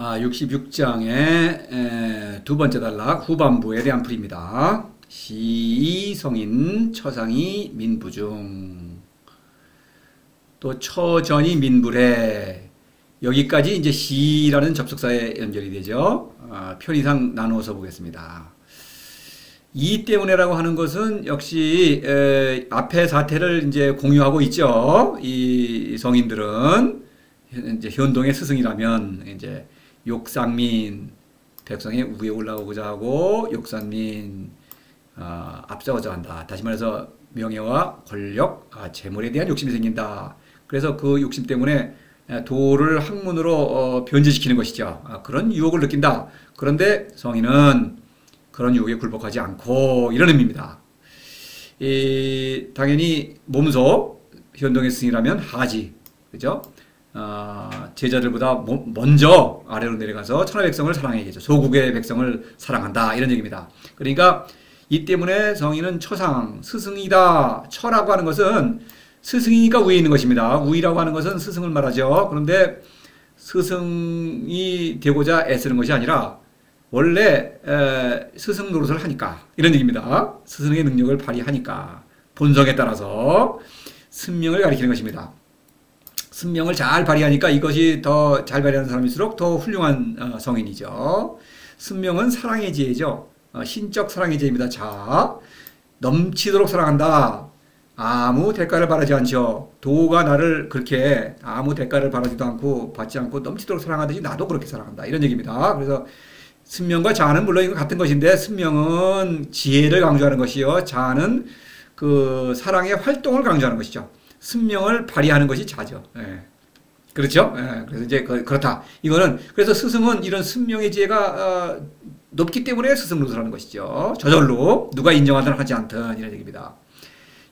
66장의 두 번째 단락 후반부에 대한 풀이입니다. 시, 성인, 처상이 민부중. 또 처전이 민불해. 여기까지 이제 시라는 접속사에 연결이 되죠. 편의상 나누어서 보겠습니다. 이 때문에라고 하는 것은 역시 앞의 사태를 이제 공유하고 있죠. 이 성인들은 이제 현동의 스승이라면 이제 욕산민, 백성의 위에 올라오고자 하고 욕산민 앞서고자 한다. 다시 말해서 명예와 권력, 재물에 대한 욕심이 생긴다. 그래서 그 욕심 때문에 도를 학문으로 변제시키는 것이죠. 그런 유혹을 느낀다. 그런데 성인은 그런 유혹에 굴복하지 않고 이런 의미입니다. 당연히 몸소 현동의 스승이라면 하지, 그죠? 제자들보다 먼저 아래로 내려가서 천하 백성을 사랑해야겠죠. 소국의 백성을 사랑한다 이런 얘기입니다. 그러니까 이 때문에 성인은 처상, 스승이다. 처라고 하는 것은 스승이니까 위에 있는 것입니다. 위라고 하는 것은 스승을 말하죠. 그런데 스승이 되고자 애쓰는 것이 아니라 원래 스승 노릇을 하니까 이런 얘기입니다. 스승의 능력을 발휘하니까 본성에 따라서 승명을 가리키는 것입니다. 승명을 잘 발휘하니까 이것이 더 잘 발휘하는 사람일수록 더 훌륭한 성인이죠. 승명은 사랑의 지혜죠. 신적 사랑의 지혜입니다. 자, 넘치도록 사랑한다. 아무 대가를 바라지 않죠. 도가 나를 그렇게 아무 대가를 바라지도 않고 받지 않고 넘치도록 사랑하듯이 나도 그렇게 사랑한다. 이런 얘기입니다. 그래서 승명과 자는 물론 이거 같은 것인데 승명은 지혜를 강조하는 것이요. 자는 그 사랑의 활동을 강조하는 것이죠. 승명을 발휘하는 것이 자죠. 예. 그렇죠? 예. 그래서 이제 그렇다. 이거는 그래서 스승은 이런 승명의 지혜가 높기 때문에 스승 노릇을 하는 것이죠. 저절로 누가 인정하든 하지 않든 이런 얘기입니다.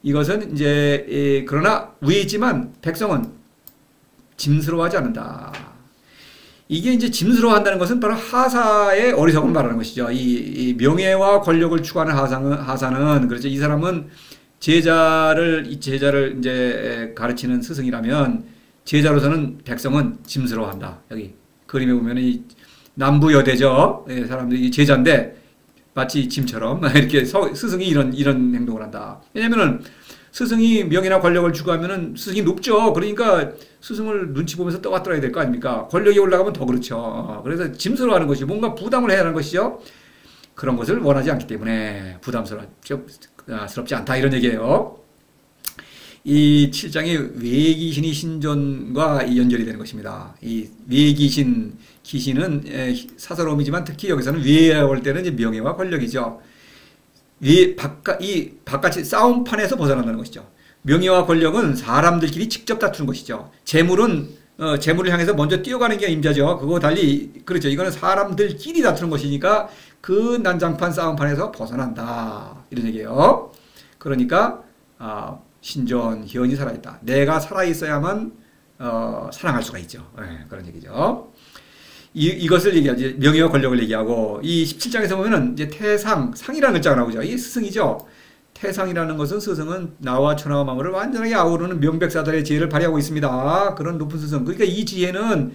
이것은 이제 그러나 위에 있지만 백성은 짐스러워하지 않는다. 이게 이제 짐스러워한다는 것은 바로 하사의 어리석음을 말하는 것이죠. 이 명예와 권력을 추구하는 하사는 그렇죠. 이 사람은 제자를 이제 가르치는 스승이라면 제자로서는 백성은 짐스러워한다. 여기 그림에 보면 이 남부여대죠. 사람들이 제자인데 마치 짐처럼 이렇게 스승이 이런 행동을 한다. 왜냐면은 스승이 명예나 권력을 추구하면은 스승이 높죠. 그러니까 스승을 눈치 보면서 떠받들어야 될 거 아닙니까? 권력이 올라가면 더 그렇죠. 그래서 짐스러워하는 것이 뭔가 부담을 해야 하는 것이죠. 그런 것을 원하지 않기 때문에 부담스럽지 않다 이런 얘기예요. 이 7장의 외귀신이 신존과 연결이 되는 것입니다. 이 외귀신, 귀신은 사사로움이지만 특히 여기서는 외에 올 때는 이제 명예와 권력이죠. 바깥이 싸움판에서 벗어난다는 것이죠. 명예와 권력은 사람들끼리 직접 다투는 것이죠. 재물은 재물을 향해서 먼저 뛰어가는 게 임자죠. 그거 달리 그렇죠. 이거는 사람들끼리 다투는 것이니까 그 난장판 싸움판에서 벗어난다 이런 얘기예요. 그러니까 신존 희연이 살아있다. 내가 살아있어야만 사랑할 수가 있죠. 그런 얘기죠. 이것을 얘기하지. 명예와 권력을 얘기하고 이 17장에서 보면은 이제 태상, 상이라는 글자가 나오죠. 이게 스승이죠. 태상이라는 것은 스승은 나와 천하와 만물을 완전하게 아우르는 명백사들의 지혜를 발휘하고 있습니다. 그런 높은 스승. 그러니까 이 지혜는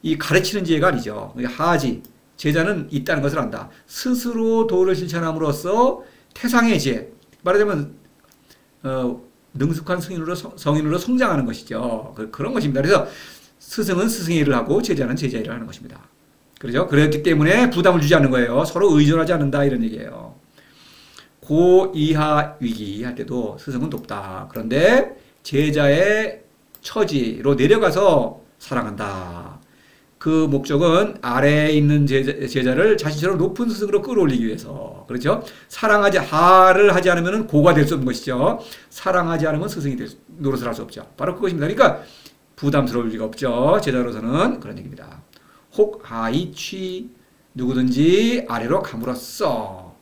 이 가르치는 지혜가 아니죠. 하지. 제자는 있다는 것을 안다. 스스로 도를 실천함으로써 태상의 지혜. 말하자면 능숙한 성인으로 성장하는 것이죠. 그런 것입니다. 그래서 스승은 스승의 일을 하고 제자는 제자의 일을 하는 것입니다. 그렇죠? 그렇기 때문에 부담을 주지 않는 거예요. 서로 의존하지 않는다 이런 얘기예요. 고, 이하, 위기 할 때도 스승은 높다. 그런데 제자의 처지로 내려가서 사랑한다. 그 목적은 아래에 있는 제자를 자신처럼 높은 스승으로 끌어올리기 위해서. 그렇죠? 하를 하지 않으면 고가 될 수 없는 것이죠. 사랑하지 않으면 스승이 노릇을 할 수 없죠. 바로 그것입니다. 그러니까 부담스러울 리가 없죠. 제자로서는 그런 얘기입니다. 혹, 하이, 취 누구든지 아래로 감으로써.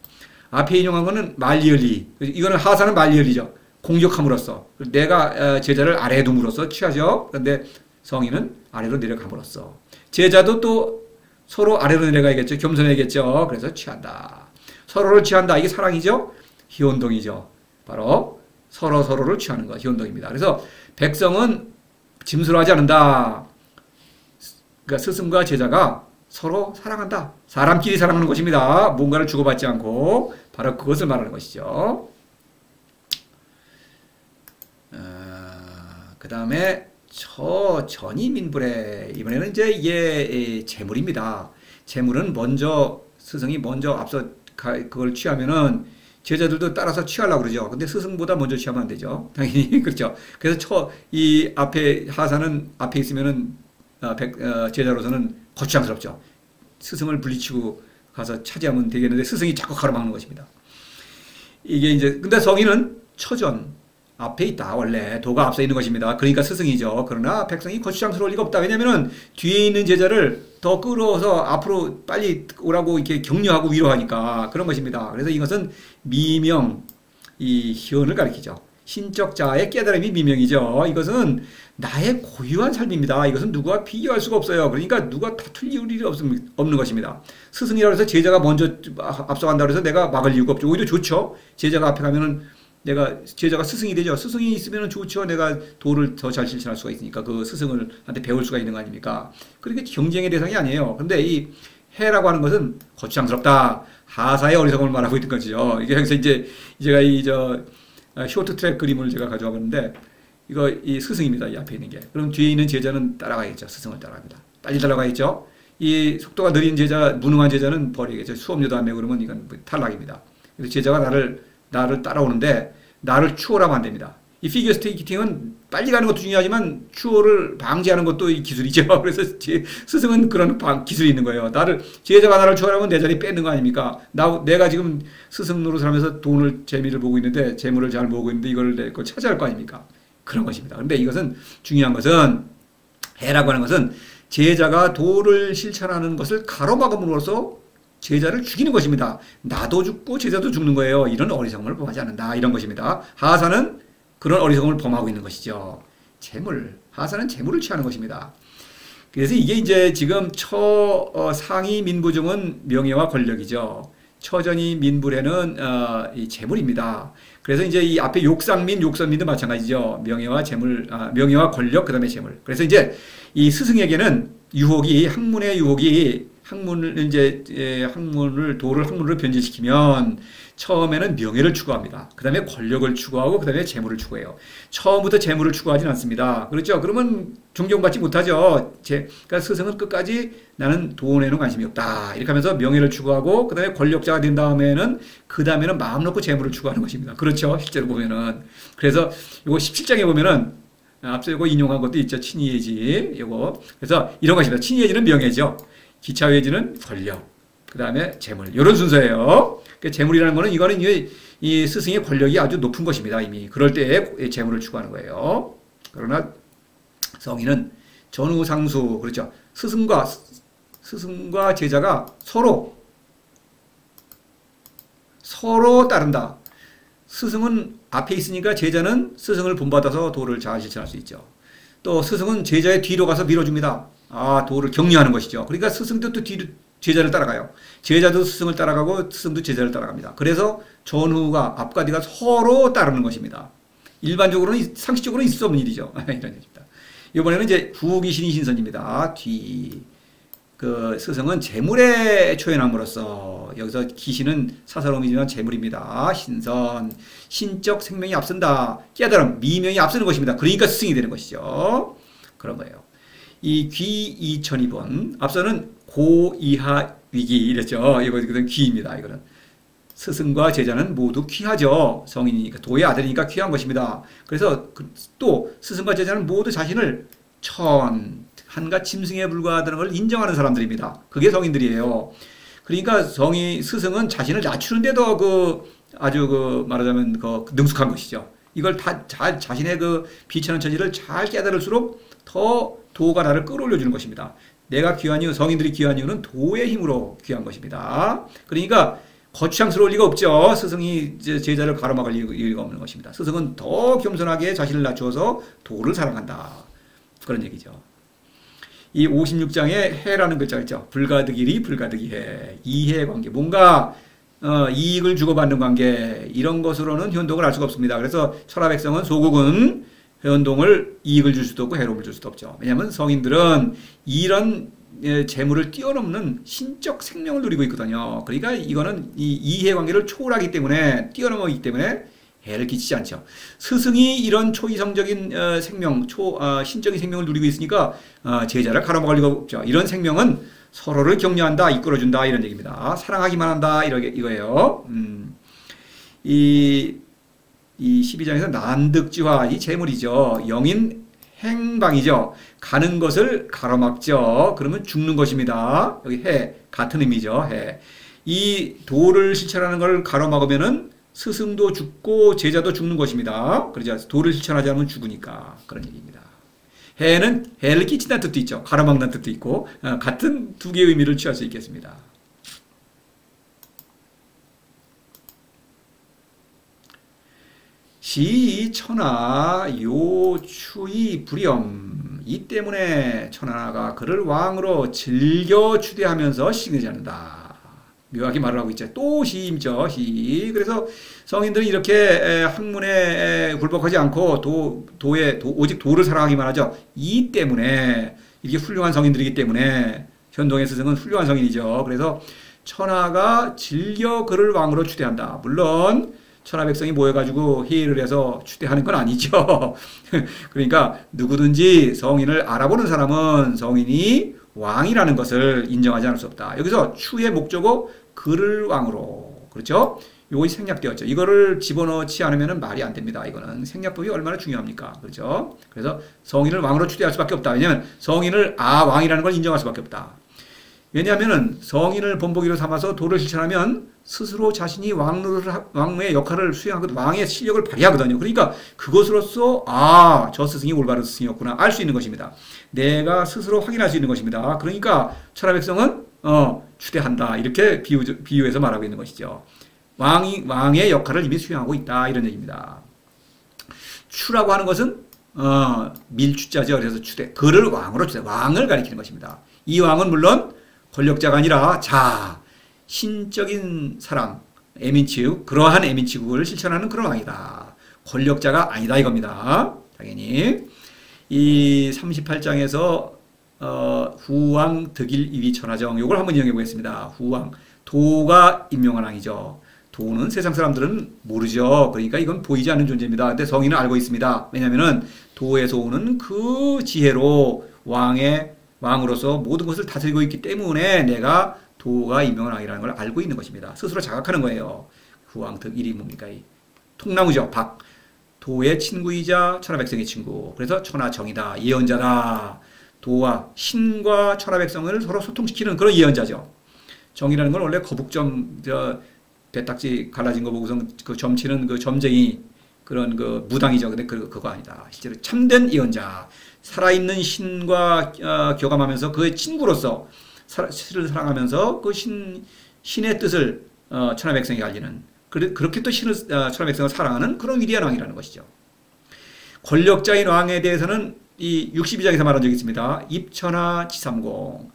앞에 인용한 거는 말리얼리. 이거는 하사는 말리얼리죠. 공격함으로써. 내가 제자를 아래에 둠으로써 취하죠. 그런데 성인은 아래로 내려감으로써. 제자도 또 서로 아래로 내려가야겠죠. 겸손해야겠죠. 그래서 취한다. 서로를 취한다. 이게 사랑이죠. 희원동이죠. 바로 서로를 취하는 것. 희원동입니다. 그래서 백성은 짐스러워하지 않는다. 그러니까 스승과 제자가 서로 사랑한다. 사람끼리 사랑하는 것입니다. 뭔가를 주고받지 않고 바로 그것을 말하는 것이죠. 그 다음에 전이민불에 이번에는 이제 이게 재물입니다. 재물은 먼저 스승이 먼저 앞서 그걸 취하면은 제자들도 따라서 취하려고 그러죠. 근데 스승보다 먼저 취하면 안 되죠. 당연히 그렇죠. 그래서 이 앞에 하사는 앞에 있으면은 제자로서는 거추장스럽죠. 스승을 물리치고 가서 차지하면 되겠는데 스승이 자꾸 가로막는 것입니다. 이게 이제 근데 성인은 처전 앞에 있다. 원래 도가 앞서 있는 것입니다. 그러니까 스승이죠. 그러나 백성이 거추장스러울 리가 없다. 왜냐하면 뒤에 있는 제자를 더 끌어서 앞으로 빨리 오라고 이렇게 격려하고 위로하니까 그런 것입니다. 그래서 이것은 미명, 이 희언을 가리키죠. 신적자의 깨달음이 미명이죠. 이것은 나의 고유한 삶입니다. 이것은 누구와 비교할 수가 없어요. 그러니까 누가 다툴 일이 없는 것입니다. 스승이라고 해서 제자가 먼저 앞서간다고 해서 내가 막을 이유가 없죠. 오히려 좋죠. 제자가 앞에 가면은 제자가 스승이 되죠. 스승이 있으면 좋죠. 내가 도를 더 잘 실천할 수가 있으니까 그 스승한테 배울 수가 있는 거 아닙니까? 그러니까 경쟁의 대상이 아니에요. 근데 이 해라고 하는 것은 거추장스럽다. 하사의 어리석음을 말하고 있는 거죠. 이게 그래서 이제 제가 쇼트트랙 그림을 제가 가져와 봤는데 이 스승입니다. 이 앞에 있는 게. 그럼 뒤에 있는 제자는 따라가겠죠. 스승을 따라갑니다. 빨리 따라가겠죠. 이 속도가 느린 제자, 무능한 제자는 버리겠죠. 수업료도 안 내고 그러면 이건 탈락입니다. 그래서 제자가 나를 따라오는데 나를 추월하면 안 됩니다. 이 피겨 스케이팅은 빨리 가는 것도 중요하지만 추월을 방지하는 것도 이 기술이죠. 그래서 스승은 그런 기술이 있는 거예요. 제자가 나를 추월하면 내 자리 뺏는 거 아닙니까? 내가 지금 스승 노릇을 하면서 재미를 보고 있는데 재물을 잘 모으고 있는데 이걸 내거 차지할 거 아닙니까? 그런 것입니다. 근데 이것은 중요한 것은 해라고 하는 것은 제자가 도를 실천하는 것을 가로막음으로써 제자를 죽이는 것입니다. 나도 죽고 제자도 죽는 거예요. 이런 어리석음을 범하지 않는다. 이런 것입니다. 하사는 그런 어리석음을 범하고 있는 것이죠. 하사는 재물을 취하는 것입니다. 그래서 이게 이제 지금 상위 민부중은 명예와 권력이죠. 처전이 민불에는 이 재물입니다. 그래서 이제 이 앞에 욕상민, 욕선민도 마찬가지죠. 명예와 권력, 그다음에 재물. 그래서 이제 이 스승에게는 학문의 유혹이 학문을 변질시키면 처음에는 명예를 추구합니다. 그 다음에 권력을 추구하고 그 다음에 재물을 추구해요. 처음부터 재물을 추구하진 않습니다. 그렇죠? 그러면 존경받지 못하죠. 그러니까 스승은 끝까지 나는 돈에는 관심이 없다. 이렇게 하면서 명예를 추구하고 그 다음에 권력자가 된 다음에는 마음 놓고 재물을 추구하는 것입니다. 그렇죠? 실제로 보면은. 그래서 이거 17장에 보면은 앞서 이거 인용한 것도 있죠. 친이예지. 그래서 이런 것입니다. 친이예지는 명예죠. 기차회지는 권력, 그 다음에 재물. 이런 순서예요. 그러니까 재물이라는 거는 이거는 이 스승의 권력이 아주 높은 것입니다. 이미. 그럴 때에 재물을 추구하는 거예요. 그러나 성인은 전우상수, 그렇죠. 스승과 제자가 서로 따른다. 스승은 앞에 있으니까 제자는 스승을 본받아서 도를 잘 실천할 수 있죠. 또 스승은 제자의 뒤로 가서 밀어줍니다. 도를 격려하는 것이죠. 그러니까 스승도 또 뒤로 제자를 따라가요. 제자도 스승을 따라가고 스승도 제자를 따라갑니다. 그래서 전후가 앞과 뒤가 서로 따르는 것입니다. 일반적으로는 상식적으로는 있을 수 없는 일이죠. 이런 얘기입니다. 이번에는 이제 후기신이 신선입니다. 스승은 재물에 초연함으로써 여기서 기신은 사사로움이지만 재물입니다. 신선, 신적 생명이 앞선다. 깨달음, 미명이 앞서는 것입니다. 그러니까 스승이 되는 것이죠. 그런 거예요. 이 귀 2002번 앞서는 고이하 위기 이랬죠. 이거는 귀입니다. 이거는 스승과 제자는 모두 귀하죠. 성인이니까 도의 아들이니까 귀한 것입니다. 그래서 또 스승과 제자는 모두 자신을 한가 짐승에 불과하다는 걸 인정하는 사람들입니다. 그게 성인들이에요. 그러니까 스승은 자신을 낮추는데도 아주 말하자면 능숙한 것이죠. 이걸 다 자신의 비천한 처지를 잘 깨달을수록 더 도가 나를 끌어올려 주는 것입니다. 내가 귀한 이유, 성인들이 귀한 이유는 도의 힘으로 귀한 것입니다. 그러니까 거추장스러울 리가 없죠. 스승이 제자를 가로막을 이유가 없는 것입니다. 스승은 더 겸손하게 자신을 낮추어서 도를 사랑한다. 그런 얘기죠. 이 56장에 해라는 글자가 있죠. 불가득일이 불가득이해. 이해관계. 뭔가 이익을 주고받는 관계. 이런 것으로는 현동을 알 수가 없습니다. 그래서 철화백성은 소국은 현동을 이익을 줄 수도 없고 해로움을 줄 수도 없죠. 왜냐하면 성인들은 이런 재물을 뛰어넘는 신적 생명을 누리고 있거든요. 그러니까 이거는 이 이해관계를 초월하기 때문에 뛰어넘기 때문에 해를 끼치지 않죠. 스승이 이런 초이성적인 생명, 신적인 생명을 누리고 있으니까 제자를 가로막을 리가 없죠. 이런 생명은 서로를 격려한다, 이끌어준다 이런 얘기입니다. 사랑하기만 한다 이거예요. 이 12장에서 난득지화, 이 재물이죠. 영인 행방이죠. 가는 것을 가로막죠. 그러면 죽는 것입니다. 여기 해, 같은 의미죠. 해. 이 도를 실천하는 걸 가로막으면은 스승도 죽고 제자도 죽는 것입니다. 그러죠. 도를 실천하지 않으면 죽으니까 그런 얘기입니다. 해는 해를 끼친다는 뜻도 있죠. 가로막는 뜻도 있고 같은 두 개의 의미를 취할 수 있겠습니다. 시 천하 요추의 불염, 이 때문에 천하가 그를 왕으로 즐겨 추대하면서 시기지 않는다. 묘하게 말을 하고 있죠. 또 시임죠. 시. 그래서 성인들은 이렇게 학문에 굴복하지 않고 오직 도를 사랑하기만 하죠. 이 때문에 이렇게 훌륭한 성인들이기 때문에 현동의 스승은 훌륭한 성인이죠. 그래서 천하가 즐겨 그를 왕으로 추대한다. 물론 천하 백성이 모여가지고 회의를 해서 추대하는 건 아니죠. 그러니까 누구든지 성인을 알아보는 사람은 성인이 왕이라는 것을 인정하지 않을 수 없다. 여기서 추의 목적어 그를 왕으로, 그렇죠? 요것이 생략되었죠. 이거를 집어넣지 않으면 말이 안 됩니다. 이거는 생략법이 얼마나 중요합니까? 그렇죠? 그래서 성인을 왕으로 추대할 수밖에 없다. 왜냐하면 성인을 왕이라는 걸 인정할 수밖에 없다. 왜냐하면 성인을 본보기로 삼아서 도를 실천하면 스스로 자신이 왕의 역할을 수행하고 왕의 실력을 발휘하거든요. 그러니까 그것으로서 저 스승이 올바른 스승이었구나 알 수 있는 것입니다. 내가 스스로 확인할 수 있는 것입니다. 그러니까 천하 백성은 추대한다. 이렇게 비유해서 말하고 있는 것이죠. 왕의 역할을 이미 수행하고 있다. 이런 얘기입니다. 추라고 하는 것은 밀추자죠. 그래서 추대. 그를 왕으로 추대. 왕을 가리키는 것입니다. 이 왕은 물론 권력자가 아니라 신적인 사랑, 애민치국, 그러한 애민치국을 실천하는 그런 왕이다. 권력자가 아니다 이겁니다. 당연히 이 38장에서 후왕 득일 이위 천하정 요걸 한번 이용해 보겠습니다. 후왕, 도가 임명한 왕이죠. 도는 세상 사람들은 모르죠. 그러니까 이건 보이지 않는 존재입니다. 근데 성인은 알고 있습니다. 왜냐하면은 도에서 오는 그 지혜로 왕으로서 모든 것을 다스리고 있기 때문에 내가 도가 임명한 왕이라는 걸 알고 있는 것입니다. 스스로 자각하는 거예요. 후왕 득일이 뭡니까? 이 통나무죠. 박. 도의 친구이자 천하 백성의 친구. 그래서 천하정이다. 예언자다. 도와 신과 천하 백성을 서로 소통시키는 그런 예언자죠. 정이라는 건 원래 거북점 배딱지 갈라진 거 보고서 그 점치는 그 점쟁이 그런 그 무당이죠. 근데 그거 아니다. 실제로 참된 예언자. 살아있는 신과 교감하면서 그의 친구로서 신을 사랑하면서 그 신의 뜻을 천하 백성에게 알리는 그렇게 또 천하 백성을 사랑하는 그런 위대한 왕이라는 것이죠. 권력자인 왕에 대해서는 이 62장에서 말한 적이 있습니다. 입천하 지삼공.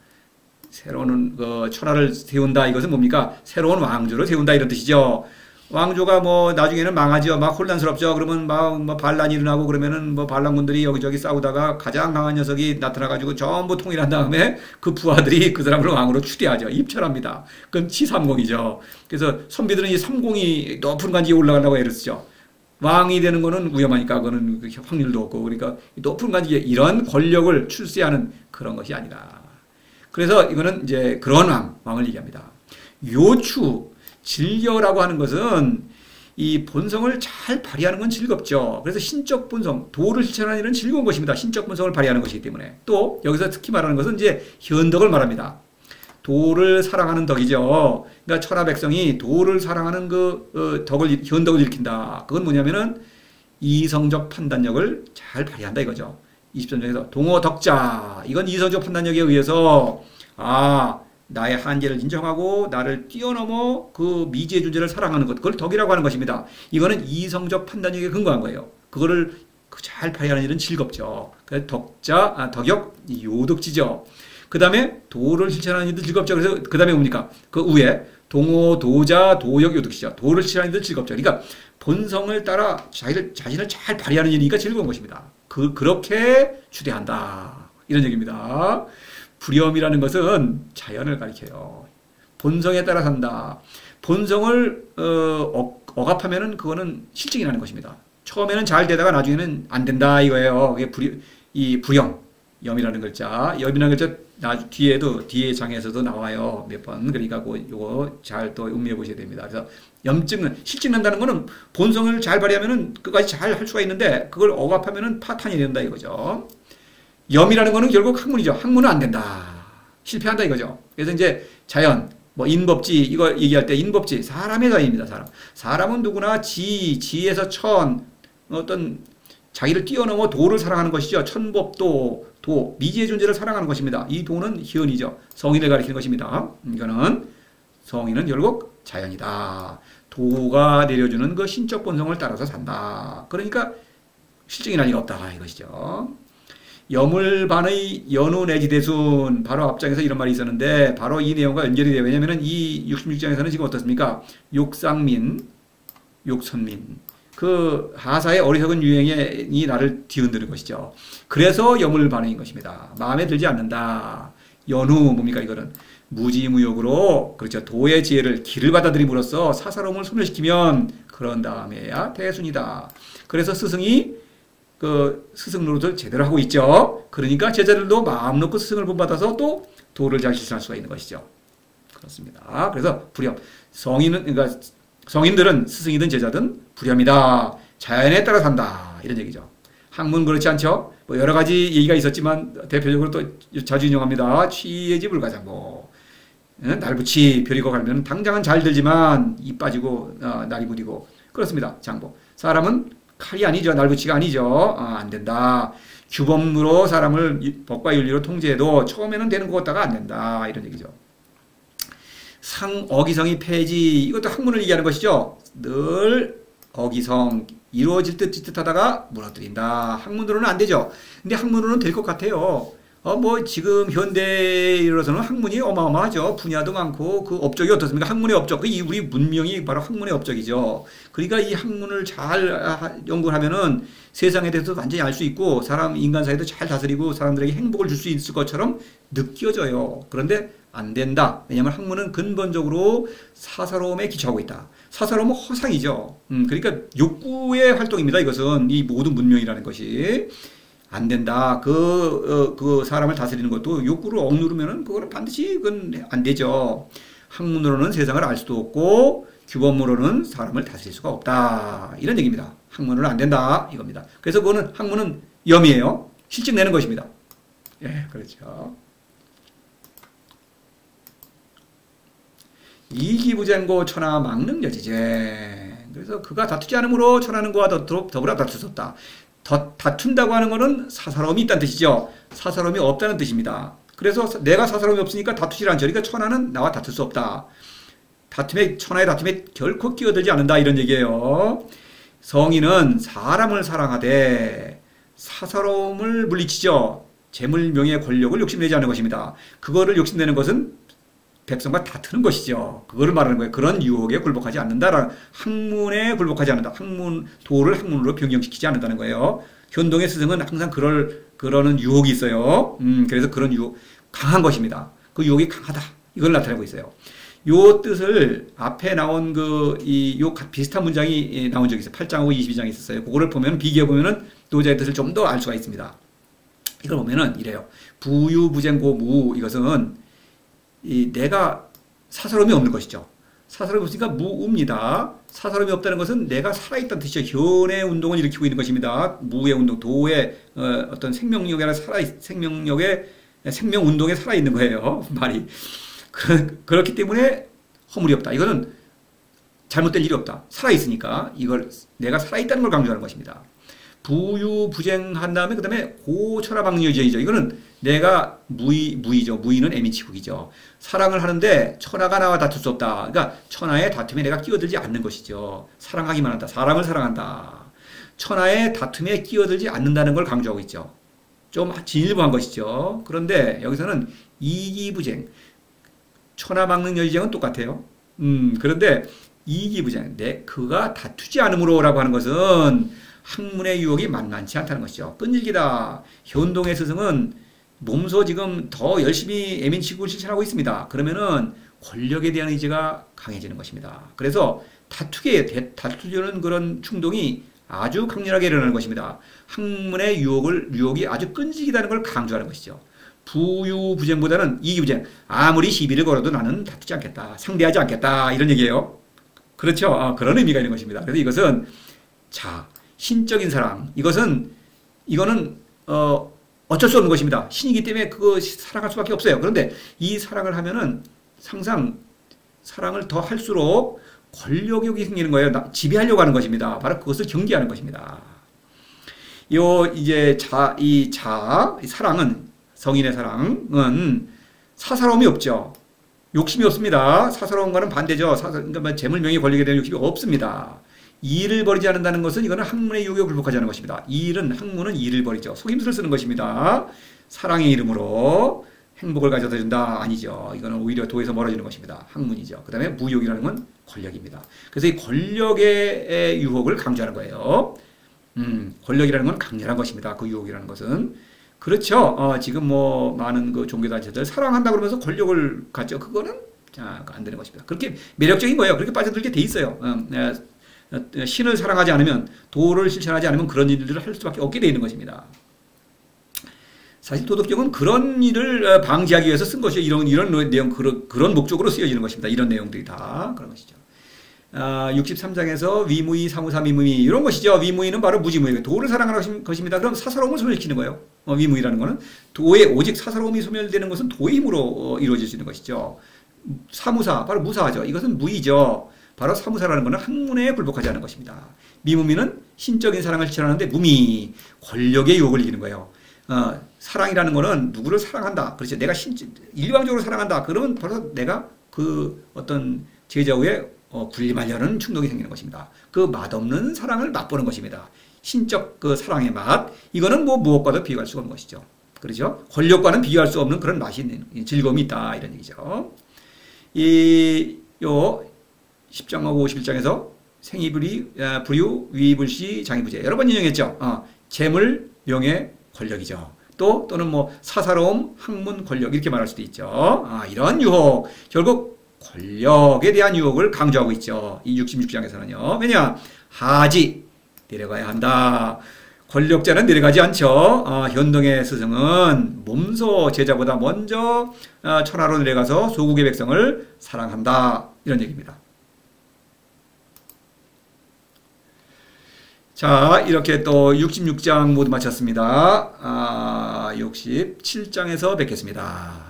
새로운 천하를 세운다. 이것은 뭡니까? 새로운 왕조를 세운다 이런 뜻이죠. 왕조가 나중에는 망하죠. 막 혼란스럽죠. 그러면 막 반란이 일어나고 그러면은 반란군들이 여기저기 싸우다가 가장 강한 녀석이 나타나가지고 전부 통일한 다음에 그 부하들이 그 사람을 왕으로 추대하죠. 입천합니다. 그건 치삼공이죠. 그래서 선비들은 이 삼공이 높은 간지에 올라가려고 애를 쓰죠. 왕이 되는 거는 위험하니까 그거는 확률도 없고 그러니까 높은 간지에 이런 권력을 출세하는 그런 것이 아니다. 그래서 이거는 이제 그런 왕을 얘기합니다. 요추 즐겨라고 하는 것은 이 본성을 잘 발휘하는 건 즐겁죠. 그래서 신적 본성, 도를 실천하는 일은 즐거운 것입니다. 신적 본성을 발휘하는 것이기 때문에. 또 여기서 특히 말하는 것은 이제 현덕을 말합니다. 도를 사랑하는 덕이죠. 그러니까 천하 백성이 도를 사랑하는 그 현덕을 일으킨다. 그건 뭐냐면은 이성적 판단력을 잘 발휘한다 이거죠. 23장에서 동어덕자. 이건 이성적 판단력에 의해서 나의 한계를 인정하고 나를 뛰어넘어 그 미지의 존재를 사랑하는 것, 그걸 덕이라고 하는 것입니다. 이거는 이성적 판단력에 근거한 거예요. 그거를 잘 발휘하는 일은 즐겁죠. 그래서 덕역, 요덕지죠. 그 다음에 도를 실천하는 일도 즐겁죠. 그래서 그 다음에 뭡니까? 그 위에 동호, 도자, 도역, 요덕시죠. 도를 실천하는 일도 즐겁죠. 그러니까 본성을 따라 자신을 잘 발휘하는 일이니까 즐거운 것입니다. 그렇게 추대한다. 이런 얘기입니다. 불염이라는 것은 자연을 가리켜요. 본성에 따라 산다. 본성을 억압하면은 그거는 실증이라는 것입니다. 처음에는 잘 되다가 나중에는 안 된다 이거예요. 그게 이 불염, 염이라는 글자, 염이라는 글자 뒤에도 뒤에 장에서도 나와요. 몇 번. 그러니까 요거 잘 또 음미해 보셔야 됩니다. 그래서 염증은 실증난다는 거는 본성을 잘 발휘하면은 끝까지 잘 할 수가 있는데 그걸 억압하면은 파탄이 된다 이거죠. 염이라는 거는 결국 학문이죠. 학문은 안 된다. 실패한다 이거죠. 그래서 이제 자연, 뭐 인법지 이거 얘기할 때 인법지 사람의 자연입니다. 사람은 누구나 지에서 천 어떤 자기를 뛰어넘어 도를 사랑하는 것이죠. 천법도 도 미지의 존재를 사랑하는 것입니다. 이 도는 현이죠. 성인을 가리키는 것입니다. 이거는 성인은 결국 자연이다. 도가 내려주는 그 신적 본성을 따라서 산다. 그러니까 실증이 날 리가 없다 이것이죠. 여물반의 연우 내지 대순 바로 앞장에서 이런 말이 있었는데 바로 이 내용과 연결이 돼요. 왜냐하면 이 66장에서는 지금 어떻습니까? 욕상민, 욕선민 그 하사의 어리석은 유행이 나를 뒤흔드는 것이죠. 그래서 여물반의인 것입니다. 마음에 들지 않는다. 연우 뭡니까 이거는 무지무욕으로 그렇죠. 도의 지혜를 길을 받아들임으로써 사사로움을 소멸시키면 그런 다음에야 대순이다. 그래서 스승이 그 스승 노릇을 제대로 하고 있죠. 그러니까 제자들도 마음 놓고 스승을 본받아서 또 도를 잘 실천할 수가 있는 것이죠. 그렇습니다. 그래서 불염 그러니까 성인들은 스승이든 제자든 불염이다. 자연에 따라 산다. 이런 얘기죠. 학문 그렇지 않죠? 뭐 여러 가지 얘기가 있었지만 대표적으로 또 자주 인용합니다. 취의 불가장보. 날붙이 벼리고 갈면 당장은 잘 들지만 이 빠지고 날이 무디고 그렇습니다. 장보. 사람은 칼이 아니죠. 날붙이가 아니죠. 안 된다. 규범으로 사람을 법과 윤리로 통제해도 처음에는 되는 것 같다가 안 된다. 이런 얘기죠. 상어기성이 폐지. 이것도 학문을 얘기하는 것이죠. 늘 어기성 이루어질 듯 하다가 무너뜨린다. 학문으로는 안 되죠. 근데 학문으로는 될 것 같아요. 뭐 지금 현대로서는 학문이 어마어마하죠. 분야도 많고 그 업적이 어떻습니까? 학문의 업적. 우리 문명이 바로 학문의 업적이죠. 그러니까 이 학문을 잘 연구하면은 세상에 대해서 완전히 알 수 있고 인간 사회도 잘 다스리고 사람들에게 행복을 줄 수 있을 것처럼 느껴져요. 그런데 안 된다. 왜냐하면 학문은 근본적으로 사사로움에 기초하고 있다. 사사로움은 허상이죠. 그러니까 욕구의 활동입니다. 이것은 이 모든 문명이라는 것이. 안 된다. 그 사람을 다스리는 것도 욕구를 억누르면은 그거는 반드시 그건 안 되죠. 학문으로는 세상을 알 수도 없고 규범으로는 사람을 다스릴 수가 없다. 이런 얘기입니다. 학문으로는 안 된다. 이겁니다. 그래서 그거는 학문은 염이에요. 실증 내는 것입니다. 예, 그렇죠. 이기부쟁고 천하 망능여지제. 그래서 그가 다투지 않으므로 천하는 그와 더불어 다투 수 없다. 다툰다고 하는 것은 사사로움이 있다는 뜻이죠. 사사로움이 없다는 뜻입니다. 그래서 내가 사사로움이 없으니까 다투지 않죠. 그러니까 천하는 나와 다툴 수 없다. 천하의 다툼에 결코 끼어들지 않는다. 이런 얘기예요. 성인은 사람을 사랑하되 사사로움을 물리치죠. 재물, 명예, 권력을 욕심내지 않는 것입니다. 그거를 욕심내는 것은 백성과 다투는 것이죠. 그거를 말하는 거예요. 그런 유혹에 굴복하지 않는다라는 학문에 굴복하지 않는다. 도를 학문으로 변경시키지 않는다는 거예요. 현동의 스승은 항상 그러는 유혹이 있어요. 그래서 그런 유혹 강한 것입니다. 그 유혹이 강하다. 이걸 나타내고 있어요. 요 뜻을 앞에 나온 요 비슷한 문장이 나온 적이 있어요. 8장하고 22장이 있었어요. 그거를 보면 비교해 보면은 노자의 뜻을 좀 더 알 수가 있습니다. 이걸 보면은 이래요. 부유부쟁고무 이것은 내가 사사로움이 없는 것이죠. 사사로움이 없으니까 무우입니다. 사사로움이 없다는 것은 내가 살아있다는 뜻이죠. 현의 운동을 일으키고 있는 것입니다. 무의 운동, 도의 어떤 생명력에 생명운동에 살아있는 거예요. 말이. 그렇기 때문에 허물이 없다. 이거는 잘못될 일이 없다. 살아있으니까 이걸 내가 살아있다는 걸 강조하는 것입니다. 부유부쟁한 다음에 그 다음에 고천하망유제이죠. 이거는 내가 무의죠. 무의는 애민치국이죠. 사랑을 하는데 천하가 나와 다툴 수 없다. 그러니까 천하의 다툼에 내가 끼어들지 않는 것이죠. 사랑하기만 한다. 사람을 사랑한다. 천하의 다툼에 끼어들지 않는다는 걸 강조하고 있죠. 좀 진일보한 것이죠. 그런데 여기서는 이기부쟁, 천하망능여지쟁은 똑같아요. 그런데 이기부쟁, 그가 다투지 않으므로라고 하는 것은 학문의 유혹이 만만치 않다는 것이죠. 끈질기다. 현동의 스승은 몸소 지금 더 열심히 애민치국을 실천하고 있습니다. 그러면은 권력에 대한 의지가 강해지는 것입니다. 그래서 다투려는 그런 충동이 아주 강렬하게 일어나는 것입니다. 학문의 유혹이 아주 끈질기다는 걸 강조하는 것이죠. 부유부쟁보다는 이기부쟁. 아무리 시비를 걸어도 나는 다투지 않겠다. 상대하지 않겠다. 이런 얘기예요. 그렇죠. 그런 의미가 있는 것입니다. 그래서 이것은 신적인 사랑. 이거는 어쩔 수 없는 것입니다. 신이기 때문에 그거 사랑할 수밖에 없어요. 그런데 이 사랑을 하면은 항상 사랑을 더 할수록 권력욕이 생기는 거예요. 지배하려고 하는 것입니다. 바로 그것을 경계하는 것입니다. 이 사랑은, 성인의 사랑은 사사로움이 없죠. 욕심이 없습니다. 사사로움과는 반대죠. 그러니까 재물, 명예, 권력에 대한 욕심이 없습니다. 이를 버리지 않는다는 것은 이거는 학문의 유혹에 굴복하지 않는 것입니다. 학문은 이를 버리죠. 속임수를 쓰는 것입니다. 사랑의 이름으로 행복을 가져다 준다. 아니죠. 이거는 오히려 도에서 멀어지는 것입니다. 학문이죠. 그 다음에 무욕이라는 건 권력입니다. 그래서 이 권력의 유혹을 강조하는 거예요. 권력이라는 건 강렬한 것입니다. 그 유혹이라는 것은. 그렇죠. 지금 많은 그 종교단체들 사랑한다 그러면서 권력을 갖죠. 그거는 안 되는 것입니다. 그렇게 매력적인 거예요. 그렇게 빠져들게 돼 있어요. 신을 사랑하지 않으면, 도를 실천하지 않으면 그런 일들을 할 수밖에 없게 돼 있는 것입니다. 사실 도덕경은 그런 일을 방지하기 위해서 쓴 것이에요. 이런 내용, 그런 목적으로 쓰여지는 것입니다. 이런 내용들이 다 그런 것이죠. 63장에서 위무이, 사무사, 미무이 이런 것이죠. 위무이는 바로 무지무이, 도를 사랑하는 것입니다. 그럼 사사로움을 소멸시키는 거예요. 위무이라는 것은 도에 오직 사사로움이 소멸되는 것은 도의 힘으로 이루어질 수 있는 것이죠. 사무사, 바로 무사하죠. 이것은 무이죠. 바로 사무사라는 것은 학문에 굴복하지 않는 것입니다. 미무미는 신적인 사랑을 실천하는데 무미, 권력의 유혹을 이기는 거예요. 사랑이라는 것은 누구를 사랑한다. 그렇죠. 내가 일방적으로 사랑한다. 그러면 바로 내가 그 어떤 제자후에 군림하려는 충동이 생기는 것입니다. 그 맛없는 사랑을 맛보는 것입니다. 신적 그 사랑의 맛. 이거는 무엇과도 비교할 수가 없는 것이죠. 그렇죠. 권력과는 비교할 수 없는 그런 맛이 있는 즐거움이 있다. 이런 얘기죠. 10장하고 51장에서 생이불유, 위불시, 장이부재 여러 번 인용했죠. 재물, 명예, 권력이죠. 또는 사사로움, 학문, 권력 이렇게 말할 수도 있죠. 이런 유혹, 결국 권력에 대한 유혹을 강조하고 있죠. 이 66장에서는요. 왜냐? 하지, 내려가야 한다. 권력자는 내려가지 않죠. 현동의 스승은 몸소 제자보다 먼저 천하로 내려가서 소국의 백성을 사랑한다. 이런 얘기입니다. 자, 이렇게 또 66장 모두 마쳤습니다. 67장에서 뵙겠습니다.